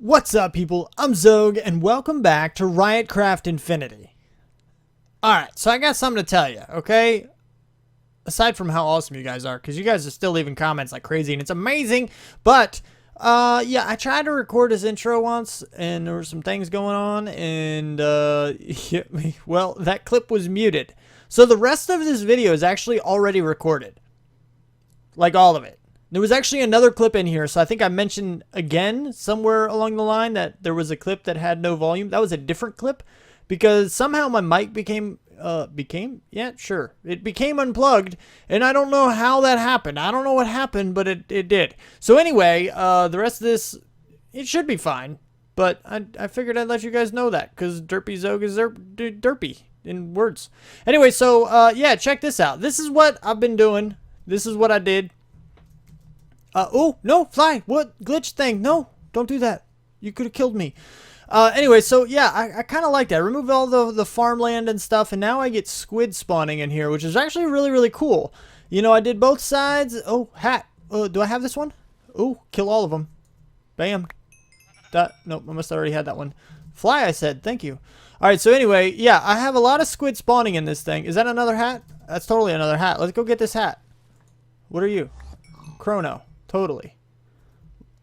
What's up, people? I'm Xogue, and welcome back to Ryotcraft Infinity. Alright, so I got something to tell you, okay? Aside from how awesome you guys are, because you guys are still leaving comments like crazy, and it's amazing, but, yeah, I tried to record this intro once, and there were some things going on, and, well, that clip was muted. So the rest of this video is actually already recorded. Like, all of it. There was actually another clip in here, so I think I mentioned again somewhere along the line that there was a clip that had no volume. That was a different clip because somehow my mic became unplugged, and I don't know how that happened. I don't know what happened, but it did. So anyway, the rest of this, it should be fine, but I figured I'd let you guys know that because Derpy Xogue is derpy in words. Anyway, so yeah, check this out. This is what I've been doing. This is what I did. Oh, no, fly. What? Glitch thing. No, don't do that. You could have killed me. Anyway, so yeah, I kind of like that. I removed all the farmland and stuff, and now I get squid spawning in here, which is actually really, really cool. You know, I did both sides. Oh, hat. Do I have this one? Oh, kill all of them. Bam. Nope, I must have already had that one. Fly, I said. Thank you. All right, so anyway, yeah, I have a lot of squid spawning in this thing. Is that another hat? That's totally another hat. Let's go get this hat. What are you? Chrono. Totally.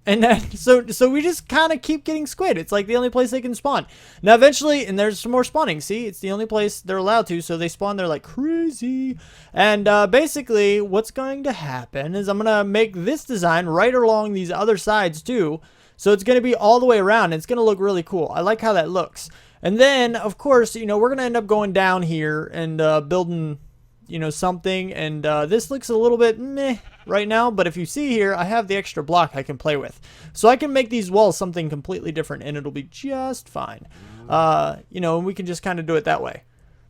And then, so we just kind of keep getting squid. It's like the only place they can spawn. Now, eventually, and there's some more spawning. See, it's the only place they're allowed to, so they spawn there like crazy. And basically, what's going to happen is I'm going to make this design right along these other sides, too. So it's going to be all the way around. And it's going to look really cool. I like how that looks. And then, of course, you know, we're going to end up going down here and building, you know, something. And this looks a little bit meh right now, but if you see here, I have the extra block I can play with. So I can make these walls something completely different, and it'll be just fine. You know, and we can just kind of do it that way.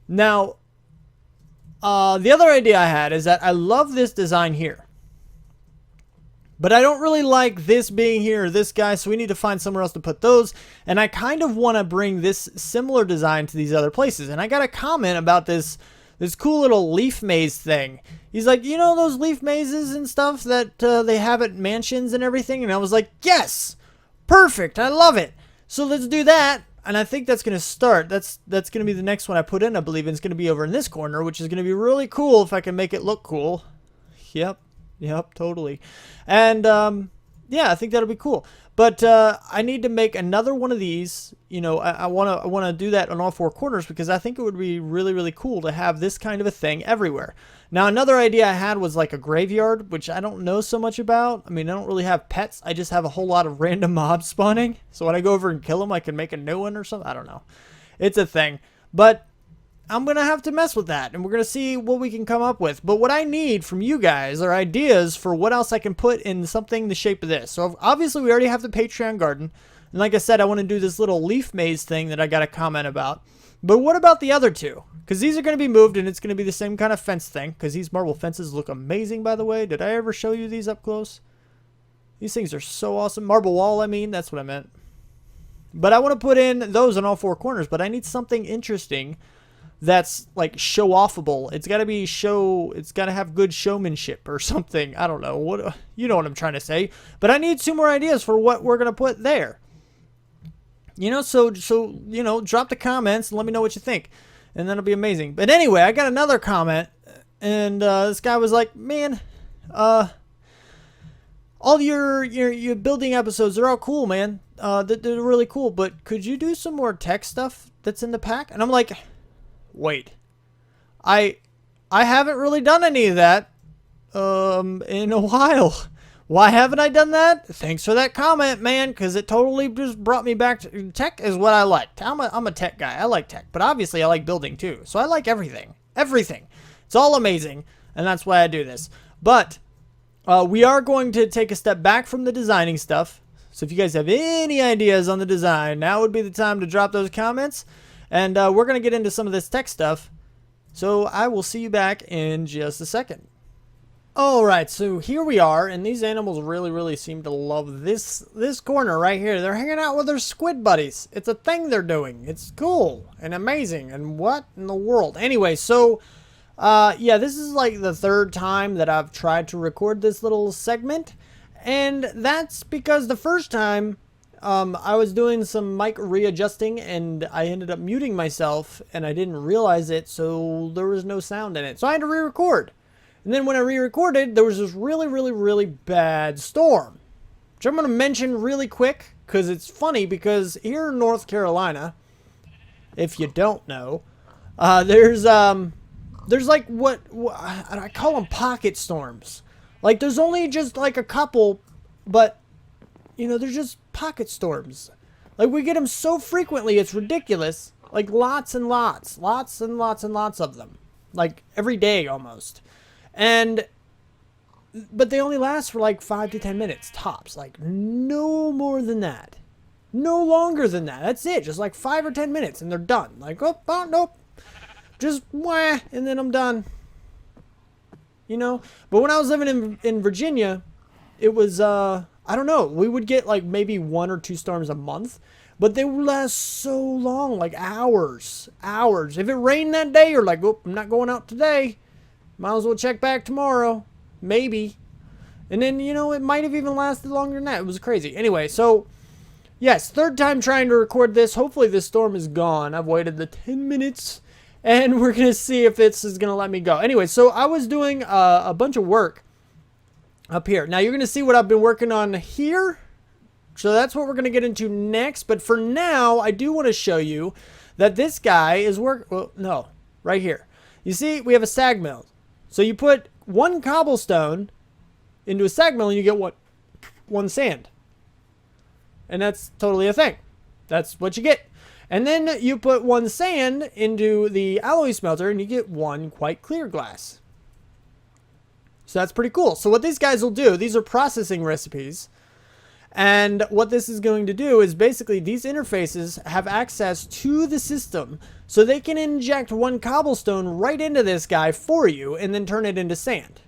Now, the other idea I had is that I love this design here. But I don't really like this being here or this guy, so we need to find somewhere else to put those. And I kind of want to bring this similar design to these other places. And I got a comment about this cool little leaf maze thing. He's like, you know those leaf mazes and stuff that they have at mansions and everything? And I was like, yes! Perfect! I love it! So let's do that. And I think that's going to start. That's going to be the next one I put in, I believe. And it's going to be over in this corner, which is going to be really cool if I can make it look cool. Yep, totally. And, yeah, I think that'll be cool. But I need to make another one of these. You know, I want to do that on all four corners because I think it would be really, really cool to have this kind of a thing everywhere. Now, another idea I had was like a graveyard, which I don't know so much about. I mean, I don't really have pets. I just have a whole lot of random mobs spawning. So when I go over and kill them, I can make a new one or something. I don't know. It's a thing. But I'm going to have to mess with that, and we're going to see what we can come up with. But what I need from you guys are ideas for what else I can put in something the shape of this. So obviously we already have the Patreon garden. And like I said, I want to do this little leaf maze thing that I got a comment about. But what about the other two? Because these are going to be moved, and it's going to be the same kind of fence thing. Because these marble fences look amazing, by the way. Did I ever show you these up close? These things are so awesome. Marble wall, I mean. That's what I meant. But I want to put in those on all four corners. But I need something interesting that's like show-offable. It's got to be it's got to have good showmanship or something. I don't know. You know what I'm trying to say. But I need two more ideas for what we're going to put there. You know, so you know, drop the comments and let me know what you think. And that'll be amazing. But anyway, I got another comment. And this guy was like, man, all your building episodes are all cool, man. They're really cool. But could you do some more tech stuff that's in the pack? And I'm like, wait, I haven't really done any of that in a while. Why haven't I done that? Thanks for that comment, man, because it totally just brought me back to tech is what I like. I'm a tech guy. I like tech, but obviously I like building too. So I like everything. Everything. It's all amazing, and that's why I do this. But we are going to take a step back from the designing stuff. So if you guys have any ideas on the design, now would be the time to drop those comments. And we're going to get into some of this tech stuff. So I will see you back in just a second. Alright, so here we are. And these animals really, really seem to love this corner right here. They're hanging out with their squid buddies. It's a thing they're doing. It's cool and amazing. And what in the world? Anyway, so yeah, this is like the third time that I've tried to record this little segment. And that's because the first time I was doing some mic readjusting and I ended up muting myself and I didn't realize it, so there was no sound in it. So I had to re-record. And then when I re-recorded, there was this really, really, really bad storm, which I'm going to mention really quick because it's funny, because here in North Carolina, if you don't know, there's like what I call them pocket storms. Like there's only just like a couple, but you know, they're just pocket storms. Like we get them so frequently, it's ridiculous. Like lots and lots of them. Like every day almost. But they only last for like 5 to 10 minutes tops. Like no more than that. No longer than that. That's it. Just like 5 or 10 minutes and they're done. Like, oh nope. Just wah, and then I'm done. You know? But when I was living in Virginia, it was, I don't know. We would get like maybe 1 or 2 storms a month. But they would last so long. Like hours. Hours. If it rained that day, you're like, oh, I'm not going out today. Might as well check back tomorrow. Maybe. And then, you know, it might have even lasted longer than that. It was crazy. Anyway, so, yes, third time trying to record this. Hopefully this storm is gone. I've waited the 10 minutes. And we're going to see if this is going to let me go. Anyway, so I was doing a bunch of work up here. Now, you're going to see what I've been working on here. So that's what we're going to get into next. But for now, I do want to show you that this guy is right here. You see, we have a sag mill. So you put 1 cobblestone into a sag mill and you get what? 1 sand. And that's totally a thing. That's what you get. And then you put 1 sand into the alloy smelter and you get 1 quite clear glass. So that's pretty cool. So what these guys will do, these are processing recipes. And what this is going to do is basically these interfaces have access to the system. So they can inject 1 cobblestone right into this guy for you and then turn it into sand.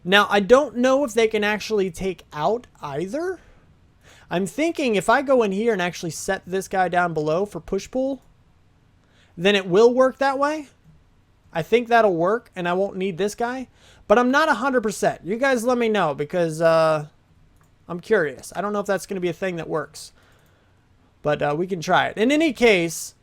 Now, I don't know if they can actually take out either. I'm thinking if I go in here and actually set this guy down below for push-pull, then it will work that way. I think that'll work and I won't need this guy. But I'm not 100%. You guys let me know because I'm curious. I don't know if that's going to be a thing that works. But we can try it. In any case,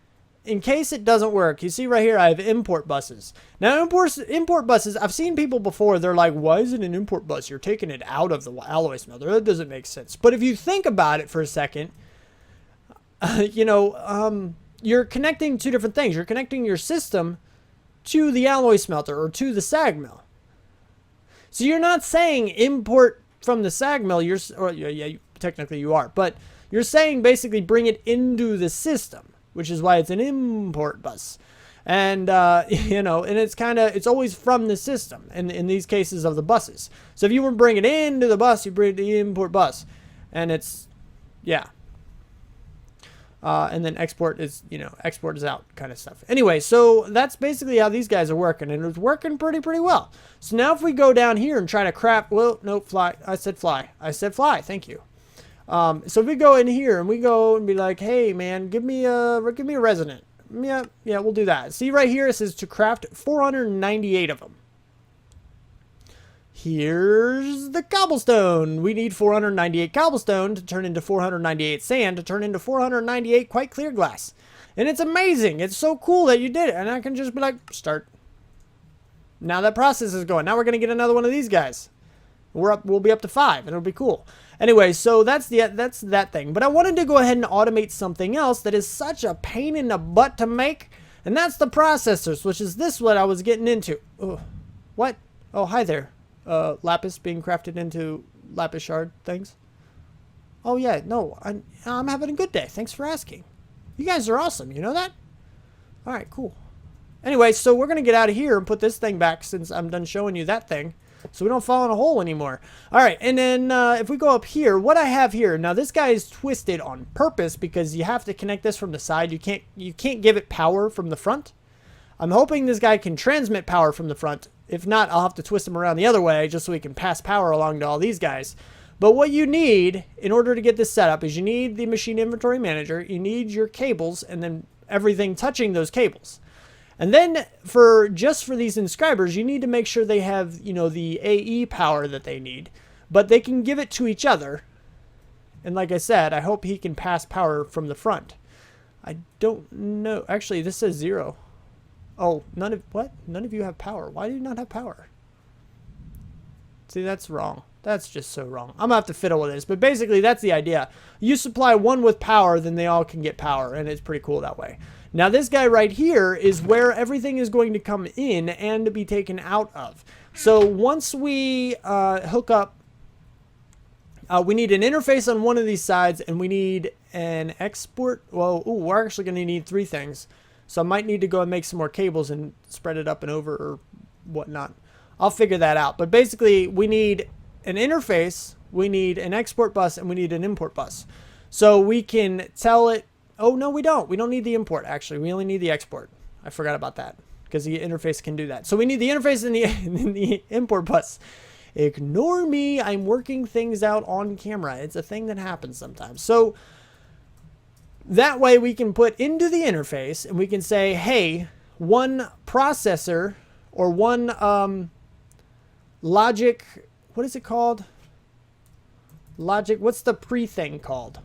in case it doesn't work, you see right here I have import buses. Now import buses, I've seen people before, they're like, why is it an import bus? You're taking it out of the alloy smelter. That doesn't make sense. But if you think about it for a second, you know, you're connecting 2 different things. You're connecting your system to the alloy smelter or to the sag mill. So you're not saying import from the sag mill, technically you are, but you're saying basically bring it into the system, which is why it's an import bus. And, you know, and it's always from the system in these cases of the buses. So if you were to bring it into the bus, you bring the import bus. And it's, yeah. And then export is out kind of stuff. Anyway, so that's basically how these guys are working. And it's working pretty well. So now if we go down here and try to craft, well, no, fly. I said fly. Thank you. So if we go in here and we go and be like, hey man, give me a resonant. Yeah, we'll do that. See right here, it says to craft 498 of them. Here's the cobblestone. We need 498 cobblestone to turn into 498 sand to turn into 498 quite clear glass. And it's amazing. It's so cool that you did it. And I can just be like, start. Now that process is going. Now we're going to get another one of these guys. We'll be up to 5 and it'll be cool. Anyway, so that's that thing. But I wanted to go ahead and automate something else that is such a pain in the butt to make. And that's the processors, which is this what I was getting into. Ugh. What? Oh, hi there. Lapis being crafted into lapis shard things. Oh yeah, no, I'm having a good day. Thanks for asking. You guys are awesome. You know that? All right, cool. Anyway, so we're gonna get out of here and put this thing back since I'm done showing you that thing, so we don't fall in a hole anymore. All right, and then if we go up here, what I have here now, this guy is twisted on purpose because you have to connect this from the side. You can't give it power from the front. I'm hoping this guy can transmit power from the front. If not, I'll have to twist him around the other way just so we can pass power along to all these guys. But what you need in order to get this set up is you need the machine inventory manager, you need your cables, and then everything touching those cables. And then just for these inscribers, you need to make sure they have, the AE power that they need, but they can give it to each other. And like I said, I hope he can pass power from the front. I don't know. Actually, this says 0. Oh, none of you have power. Why do you not have power? See, that's wrong. That's just so wrong. I'm going to have to fiddle with this. But basically, that's the idea. You supply one with power, then they all can get power. And it's pretty cool that way. Now, this guy right here is where everything is going to come in and to be taken out of. So once we hook up, we need an interface on one of these sides, and we need an export. Well, ooh, we're actually going to need 3 things. So I might need to go and make some more cables and spread it up and over or whatnot. I'll figure that out. But basically, we need an interface, we need an export bus, and we need an import bus. So we can tell it, oh, no, we don't. We don't need the import, actually. We only need the export. I forgot about that because the interface can do that. So we need the interface and the import bus. Ignore me. I'm working things out on camera. It's a thing that happens sometimes. So that way we can put into the interface and we can say, hey, one processor or one logic, what is it called? Logic, what's the pre-thing called?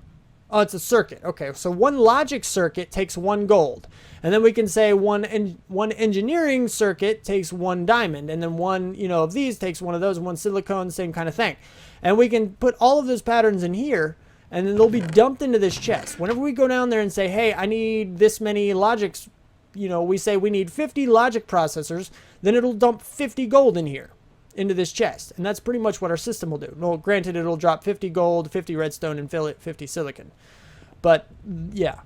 Oh, it's a circuit. Okay, so one logic circuit takes 1 gold. And then we can say one engineering circuit takes 1 diamond. And then one, of these takes 1 of those, and 1 silicone, same kind of thing. And we can put all of those patterns in here, and then they'll be dumped into this chest. Whenever we go down there and say, hey, I need this many logics, we say we need 50 logic processors, then it'll dump 50 gold in here, into this chest. And that's pretty much what our system will do. Well, granted, it'll drop 50 gold, 50 redstone, and fill it 50 silicon. But, yeah.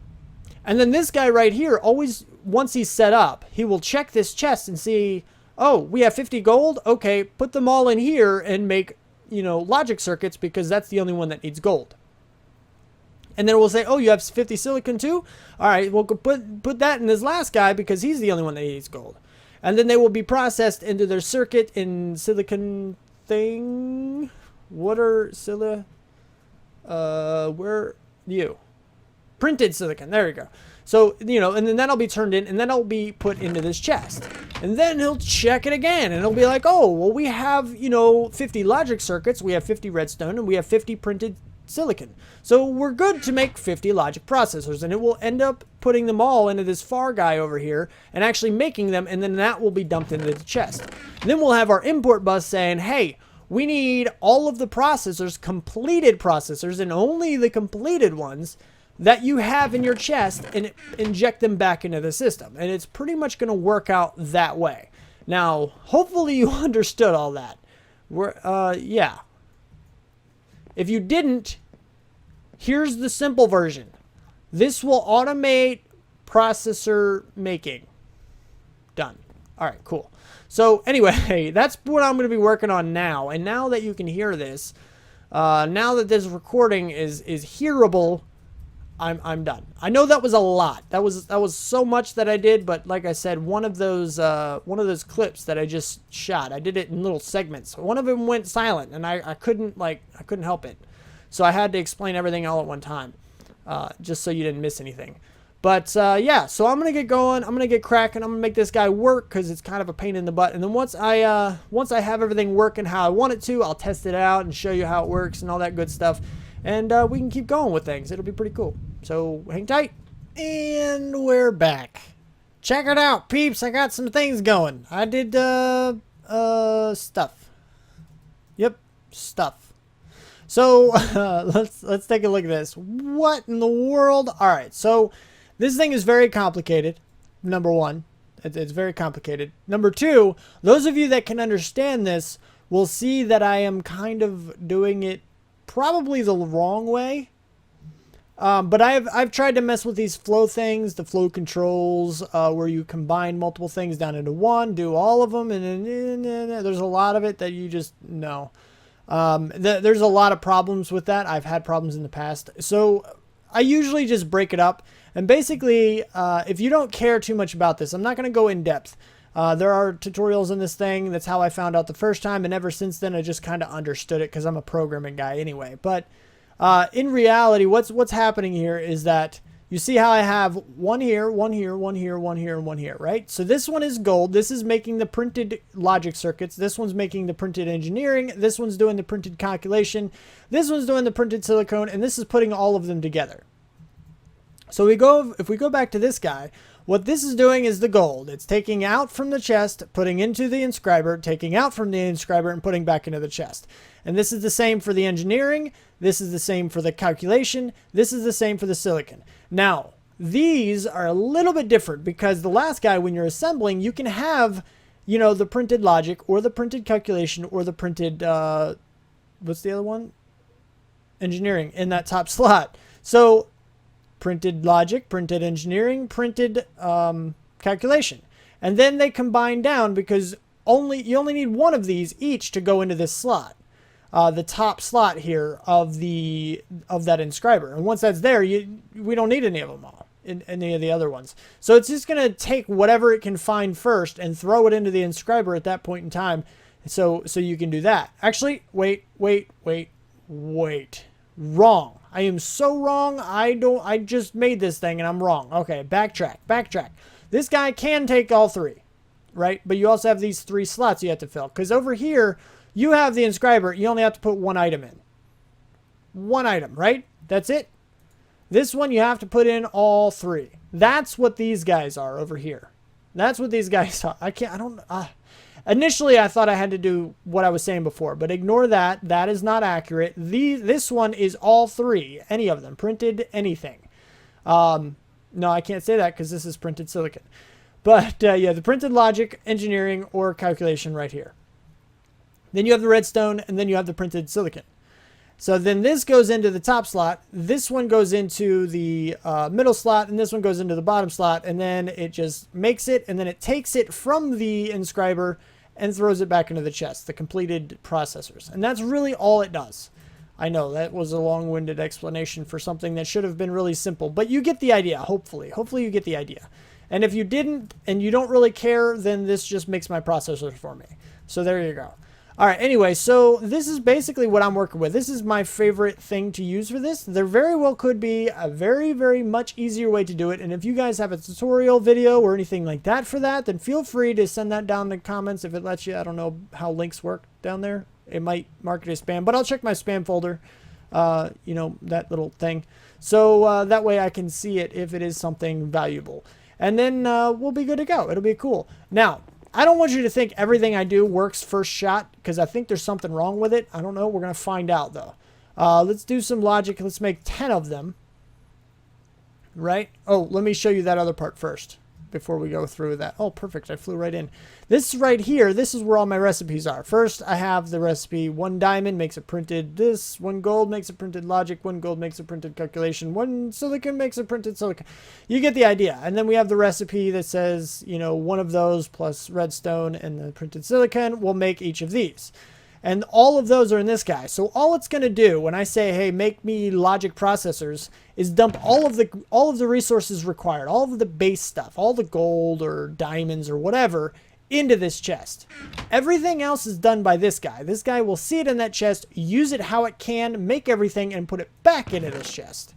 And then this guy right here, always, once he's set up, he will check this chest and see, oh, we have 50 gold? Okay, put them all in here and make, logic circuits because that's the only one that needs gold. And then we'll say, oh, you have 50 silicon too? All right, we'll put that in this last guy because he's the only one that needs gold. And then they will be processed into their circuit in silicon thing. What are where you? Printed silicon. There you go. So, and then that'll be turned in, and then it'll be put into this chest. And then he'll check it again, and it'll be like, oh, well, we have, 50 logic circuits, we have 50 redstone, and we have 50 printed silicon. So we're good to make 50 logic processors, and it will end up putting them all into this far guy over here and actually making them, and then that will be dumped into the chest. And then we'll have our import bus saying, hey, we need all of the processors, completed processors, and only the completed ones that you have in your chest, and inject them back into the system. And it's pretty much going to work out that way. Now, hopefully you understood all that. Yeah. If you didn't, here's the simple version. This will automate processor making. Done. All right, cool. So anyway, that's what I'm going to be working on now. And now that you can hear this, now that this recording is hearable, I'm done. I know that was a lot. That was so much that I did, but like I said, one of those clips that I just shot, I did it in little segments. One of them went silent, and I couldn't help it. So I had to explain everything all at one time, just so you didn't miss anything. But yeah, so I'm gonna get going. I'm gonna get cracking. I'm gonna make this guy work because it's kind of a pain in the butt. And then once I have everything working how I want it to, I'll test it out and show you how it works and all that good stuff. And we can keep going with things. It'll be pretty cool. So hang tight. And we're back. Check it out, peeps. I got some things going. I did stuff. Yep, stuff. So let's take a look at this. What in the world? All right. So this thing is very complicated. Number one, it's very complicated. Number two, those of you that can understand this will see that I am kind of doing it probably the wrong way. But I've tried to mess with these flow things, the flow controls, where you combine multiple things down into one, do all of them, and then there's a lot of it that you just know. There's a lot of problems with that. I've had problems in the past. So I usually just break it up. And basically, if you don't care too much about this, I'm not going to go in depth. There are tutorials in this thing. That's how I found out the first time. And ever since then, I just kind of understood it because I'm a programming guy anyway. But in reality, what's happening here is that you see how I have one here, one here, one here, one here, and one here, right? So this one is gold. This is making the printed logic circuits. This one's making the printed engineering. This one's doing the printed calculation. This one's doing the printed silicone, and this is putting all of them together. So if we go back to this guy, what this is doing is the gold. It's taking out from the chest, putting into the inscriber, taking out from the inscriber, and putting back into the chest. And this is the same for the engineering. This is the same for the calculation. This is the same for the silicon. Now, these are a little bit different because the last guy, when you're assembling, you can have, you know, the printed logic or the printed calculation or the printed, what's the other one? Engineering in that top slot. So printed logic, printed engineering, printed calculation. And then they combine down because you only need one of these each to go into this slot. The top slot here of that inscriber. And once that's there, we don't need any of them all, in any of the other ones. So it's just going to take whatever it can find first and throw it into the inscriber at that point in time. So you can do that. Actually, wait. Wrong. I am so wrong. I just made this thing and I'm wrong. Okay, backtrack. This guy can take all three, right? But you also have these 3 slots you have to fill. Because over here, you have the inscriber. You only have to put 1 item in. 1 item, right? That's it. This one, you have to put in all 3. That's what these guys are over here. That's what these guys are. Initially, I thought I had to do what I was saying before, but ignore that. That is not accurate. This one is all 3, any of them, printed anything. No, I can't say that because this is printed silicon. But yeah, the printed logic, engineering, or calculation right here. Then you have the redstone, and then you have the printed silicon. So then this goes into the top slot. This one goes into the middle slot, and this one goes into the bottom slot. And then it just makes it, and then it takes it from the inscriber and throws it back into the chest, the completed processors. And that's really all it does. I know that was a long-winded explanation for something that should have been really simple, but you get the idea, hopefully. Hopefully you get the idea. And if you didn't, and you don't really care, then this just makes my processors for me. So there you go. All right, anyway, so this is basically what I'm working with. This is my favorite thing to use for this. There very well could be a very, very much easier way to do it. And if you guys have a tutorial video or anything like that for that, then feel free to send that down in the comments if it lets you. I don't know how links work down there. It might mark it as spam, but I'll check my spam folder, you know, that little thing. So that way I can see it if it is something valuable. And then we'll be good to go. It'll be cool. Now, I don't want you to think everything I do works first shot because I think there's something wrong with it. I don't know. We're going to find out, though. Let's do some logic. Let's make 10 of them. Right? Oh, let me show you that other part first before we go through that. Oh, perfect. I flew right in. This right here, this is where all my recipes are. First, I have the recipe 1 diamond makes a printed this, 1 gold makes a printed logic, 1 gold makes a printed calculation, 1 silicon makes a printed silicon. You get the idea. And then we have the recipe that says, you know, 1 of those plus redstone and the printed silicon will make each of these. And all of those are in this guy. So all it's going to do when I say, hey, make me logic processors, is dump all of the resources required, all of the base stuff, all the gold or diamonds or whatever into this chest. Everything else is done by this guy. This guy will see it in that chest, use it how it can, make everything, and put it back into this chest.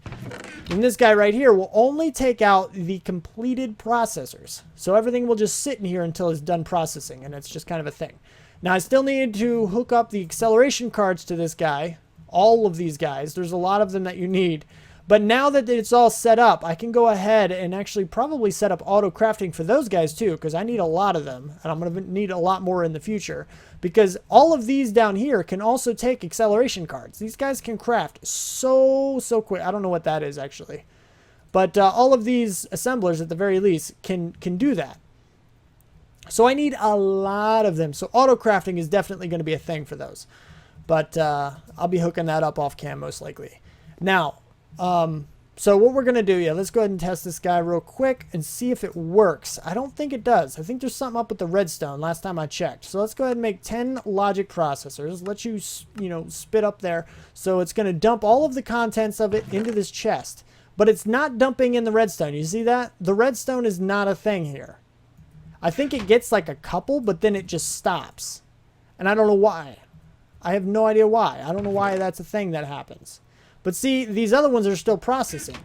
And this guy right here will only take out the completed processors. So everything will just sit in here until it's done processing, and it's just kind of a thing. Now, I still need to hook up the acceleration cards to this guy. All of these guys. There's a lot of them that you need. But now that it's all set up, I can go ahead and actually probably set up auto crafting for those guys too, because I need a lot of them, and I'm going to need a lot more in the future, because all of these down here can also take acceleration cards. These guys can craft so quick. I don't know what that is actually, but all of these assemblers at the very least can do that. So I need a lot of them. So auto crafting is definitely going to be a thing for those, but I'll be hooking that up off cam most likely. Now, so what we're going to do, yeah, let's go ahead and test this guy real quick and see if it works. I don't think it does. I think there's something up with the redstone last time I checked. So let's go ahead and make 10 logic processors. Let you, spit up there. So it's going to dump all of the contents of it into this chest, but it's not dumping in the redstone. You see that? The redstone is not a thing here. I think it gets like a couple, but then it just stops. And I don't know why. I have no idea why. I don't know why that's a thing that happens. But see, these other ones are still processing.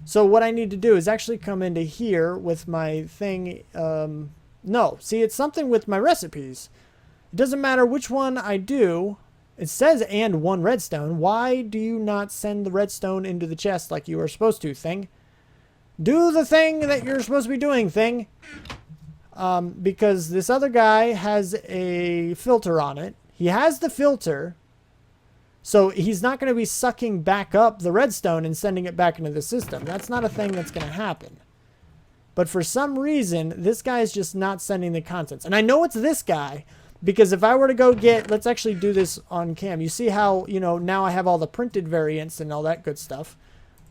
So what I need to do is actually come into here with my thing. No, see, it's something with my recipes. It doesn't matter which one I do. It says and 1 redstone. Why do you not send the redstone into the chest like you are supposed to, thing? Do the thing that you're supposed to be doing, thing. Because this other guy has a filter on it. He has the filter. So he's not going to be sucking back up the redstone and sending it back into the system. That's not a thing that's going to happen. But for some reason, this guy is just not sending the contents. And I know it's this guy because if I were to go get... Let's actually do this on cam. You see how, you know, now I have all the printed variants and all that good stuff.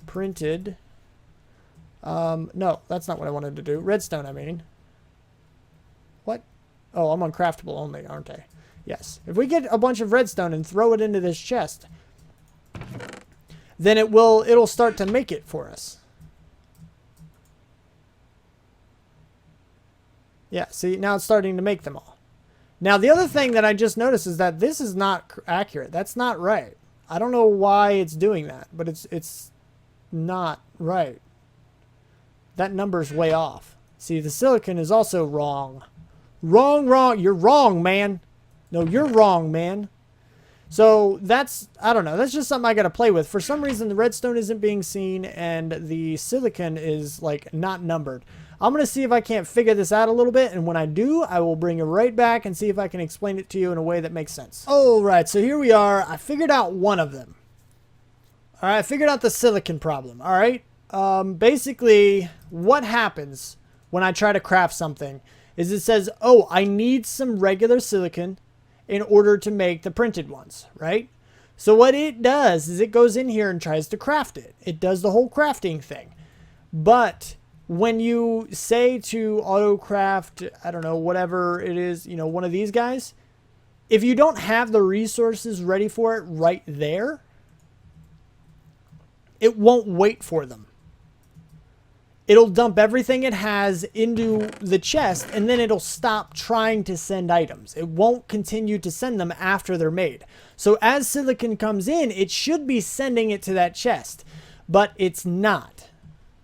Printed. No, that's not what I wanted to do. Redstone, I mean. What? Oh, I'm on craftable only, aren't I? Yes. If we get a bunch of redstone and throw it into this chest, then it'll start to make it for us. Yeah, see, now it's starting to make them all. Now, the other thing that I just noticed is that this is not accurate. That's not right. I don't know why it's doing that, but it's not right. That number's way off. See, the silicon is also wrong. Wrong. You're wrong, man. No, you're wrong, man. So that's, I don't know. That's just something I got to play with. For some reason, the redstone isn't being seen and the silicon is like not numbered. I'm going to see if I can't figure this out a little bit. And when I do, I will bring it right back and see if I can explain it to you in a way that makes sense. All right. So here we are. I figured out one of them. All right. I figured out the silicon problem. All right. Basically, what happens when I try to craft something is it says, oh, I need some regular silicon in order to make the printed ones, right? So what it does is it goes in here and tries to craft it. It does the whole crafting thing. But when you say to AutoCraft, I don't know, whatever it is, you know, one of these guys, if you don't have the resources ready for it right there, it won't wait for them. It'll dump everything it has into the chest, and then it'll stop trying to send items. It won't continue to send them after they're made. So as silicon comes in, it should be sending it to that chest, but it's not.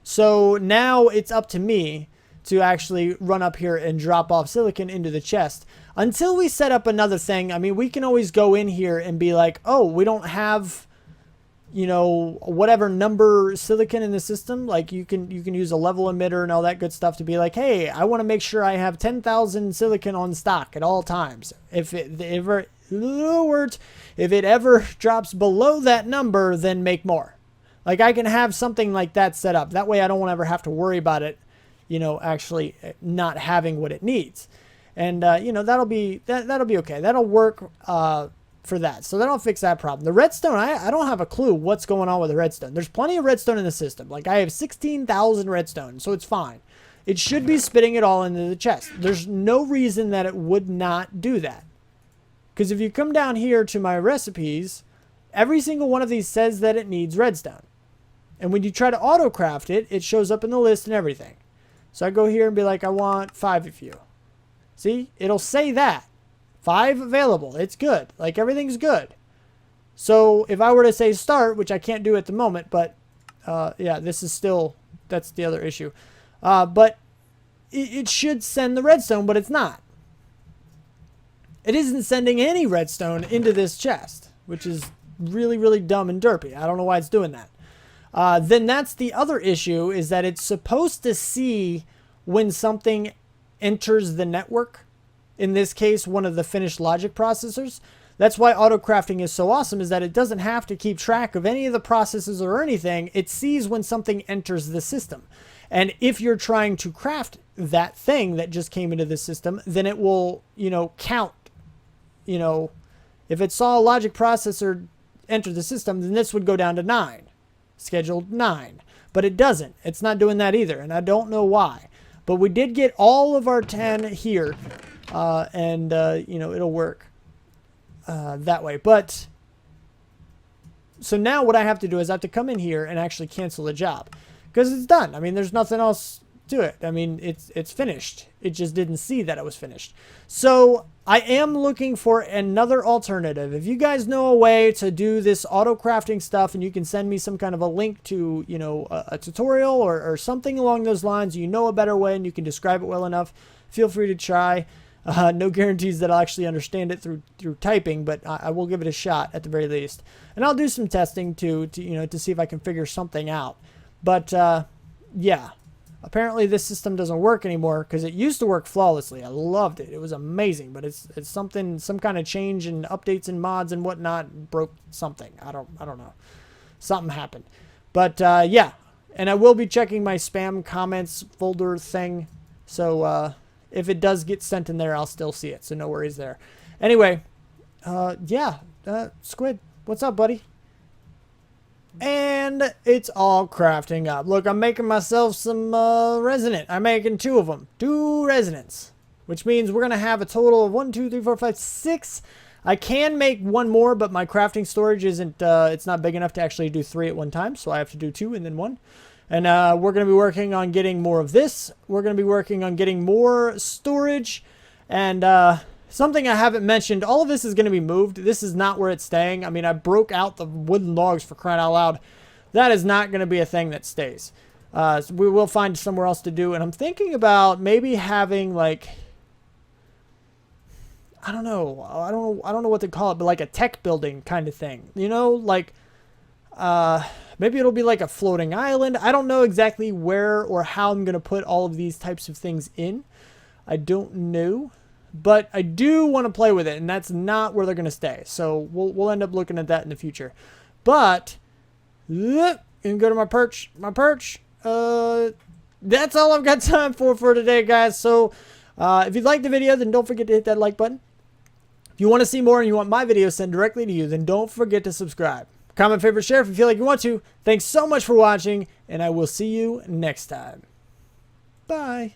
So now it's up to me to actually run up here and drop off silicon into the chest. Until we set up another thing, I mean, we can always go in here and be like, oh, we don't have, you know, whatever number silicon in the system. Like you can use a level emitter and all that good stuff to be like, hey, I want to make sure I have 10,000 silicon on stock at all times. If it ever drops below that number, then make more. Like I can have something like that set up. That way I don't ever have to worry about it, you know, actually not having what it needs. And, you know, that'll be okay. That'll work, for that. So that'll fix that problem. The redstone, I don't have a clue what's going on with the redstone. There's plenty of redstone in the system. Like I have 16,000 redstone, so it's fine. It should be spitting it all into the chest. There's no reason that it would not do that. Because if you come down here to my recipes, every single one of these says that it needs redstone. And when you try to AutoCraft it, it shows up in the list and everything. So I go here and be like, I want 5 of you. See, it'll say that. 5 available. It's good. Like everything's good. So if I were to say start, which I can't do at the moment, but yeah, this is still, that's the other issue. But it should send the redstone, but it's not. It isn't sending any redstone into this chest, which is really, really dumb and derpy. I don't know why it's doing that. Then that's the other issue, is that it's supposed to see when something enters the network. In this case, one of the finished logic processors. That's why AutoCrafting is so awesome, is that it doesn't have to keep track of any of the processes or anything. It sees when something enters the system. And if you're trying to craft that thing that just came into the system, then it will, you know, count. You know, if it saw a logic processor enter the system, then this would go down to 9. Scheduled 9. But it doesn't. It's not doing that either, and I don't know why. But we did get all of our 10 here, and, you know, it'll work that way. But, so now what I have to do is I have to come in here and actually cancel the job. Because it's done. I mean, there's nothing else to it. I mean, it's finished. It just didn't see that it was finished. So I am looking for another alternative. If you guys know a way to do this auto crafting stuff, and you can send me some kind of a link to, you know, a tutorial or something along those lines, you know a better way and you can describe it well enough, feel free to try. No guarantees that I'll actually understand it through typing, but I will give it a shot at the very least. And I'll do some testing to you know, to see if I can figure something out. But yeah, apparently this system doesn't work anymore, because it used to work flawlessly. I loved it. It was amazing, but it's some kind of change in updates and mods and whatnot broke something. I don't know. Something happened. But yeah, and I will be checking my spam comments folder thing. So if it does get sent in there, I'll still see it. So no worries there. Anyway, yeah, Squid, what's up, buddy? And it's all crafting up. Look, I'm making myself some resonant. I'm making 2 of them. 2 resonants. Which means we're going to have a total of 1, 2, 3, 4, 5, 6. I can make 1 more, but my crafting storage isn't, it's not big enough to actually do 3 at one time. So I have to do 2 and then 1. And we're going to be working on getting more of this. We're going to be working on getting more storage. And something I haven't mentioned, all of this is going to be moved. This is not where it's staying. I mean, I broke out the wooden logs, for crying out loud. That is not going to be a thing that stays. So we will find somewhere else to do. And I'm thinking about maybe having, like, I don't know what to call it, but like a tech building kind of thing. You know, like, maybe it'll be like a floating island. I don't know exactly where or how I'm going to put all of these types of things in. I don't know. But I do want to play with it, and that's not where they're going to stay. So we'll end up looking at that in the future. But, and go to my perch. That's all I've got time for today, guys. So if you liked the video, then don't forget to hit that like button. If you want to see more and you want my videos sent directly to you, then don't forget to subscribe. Comment, favorite, share if you feel like you want to. Thanks so much for watching, and I will see you next time. Bye.